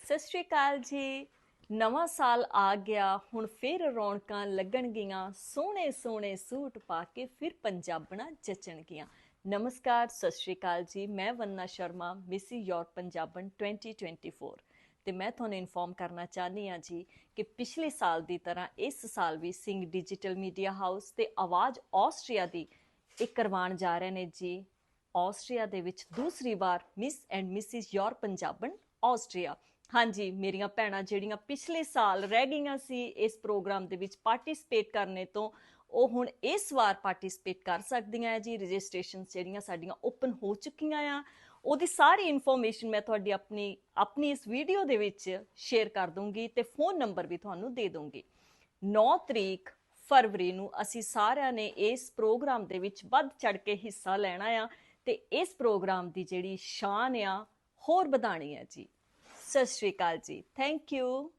ਸਤਿ ਸ਼੍ਰੀ ਅਕਾਲ ਜੀ। ਨਵਾਂ ਸਾਲ ਆ ਗਿਆ, ਹੁਣ ਫਿਰ ਰੌਣਕਾਂ ਲੱਗਣਗੀਆਂ, ਸੋਹਣੇ ਸੋਹਣੇ ਸੂਟ ਪਾ ਕੇ ਫਿਰ ਪੰਜਾਬਣਾ ਜਚਣਗੀਆਂ। ਨਮਸਕਾਰ, ਸਤਿ ਸ਼੍ਰੀ ਅਕਾਲ ਜੀ। ਮੈਂ ਵੰਨਾ ਸ਼ਰਮਾ, ਮਿਸ ਯੂਰਪ ਪੰਜਾਬਣ 2024 ਤੇ ਮੈਂ ਤੁਹਾਨੂੰ ਇਨਫੋਰਮ ਕਰਨਾ ਚਾਹਨੀ ਹਾਂ ਜੀ ਕਿ ਪਿਛਲੇ ਸਾਲ ਦੀ ਤਰ੍ਹਾਂ ਇਸ ਸਾਲ ਵੀ ਸਿੰਘ ਡਿਜੀਟਲ ਮੀਡੀਆ ਹਾਊਸ ਤੇ ਆਵਾਜ਼ ਆਸਟਰੀਆ ਦੀ ਇਹ ਕਰਵਾਉਣ ਜਾ ਰਹੇ ਨੇ ਜੀ। ਆਸਟਰੀਆ ਦੇ ਵਿੱਚ ਦੂਸਰੀ ਵਾਰ ਮਿਸ ਐਂਡ ਮਿਸਿਸ ਯੂਰਪ ਪੰਜਾਬਣ ਆਸਟਰੀਆ। ਹਾਂਜੀ, ਮੇਰੀਆਂ ਭੈਣਾਂ ਜਿਹੜੀਆਂ ਪਿਛਲੇ ਸਾਲ ਰਹਿ ਗਈਆਂ ਸੀ ਇਸ ਪ੍ਰੋਗਰਾਮ ਦੇ ਵਿੱਚ ਪਾਰਟਿਸਿਪੇਟ ਕਰਨੇ ਤੋਂ, ਉਹ ਹੁਣ ਇਸ ਵਾਰ ਪਾਰਟਿਸਿਪੇਟ ਕਰ ਸਕਦੀਆਂ ਹੈ ਜੀ। ਰਜਿਸਟ੍ਰੇਸ਼ਨ ਜਿਹੜੀਆਂ ਸਾਡੀਆਂ ਓਪਨ ਹੋ ਚੁੱਕੀਆਂ ਆ, ਉਹਦੀ ਸਾਰੀ ਇਨਫੋਰਮੇਸ਼ਨ ਮੈਂ ਤੁਹਾਡੀ ਆਪਣੀ ਇਸ ਵੀਡੀਓ ਦੇ ਵਿੱਚ ਸ਼ੇਅਰ ਕਰ ਦੂੰਗੀ ਤੇ ਫੋਨ ਨੰਬਰ ਵੀ ਤੁਹਾਨੂੰ ਦੇ ਦੂੰਗੀ। 9 ਤਰੀਕ ਫਰਵਰੀ ਨੂੰ ਅਸੀਂ ਸਾਰਿਆਂ ਨੇ ਇਸ ਪ੍ਰੋਗਰਾਮ ਦੇ ਵਿੱਚ ਵੱਧ ਚੜ ਕੇ ਹਿੱਸਾ ਲੈਣਾ ਆ ਤੇ ਇਸ ਪ੍ਰੋਗਰਾਮ ਦੀ ਜਿਹੜੀ ਸ਼ਾਨ ਆ ਹੋਰ ਵਧਾਣੀ ਹੈ ਜੀ। ਸਤਿ ਸ਼੍ਰੀ ਅਕਾਲ ਜੀ। Thank you.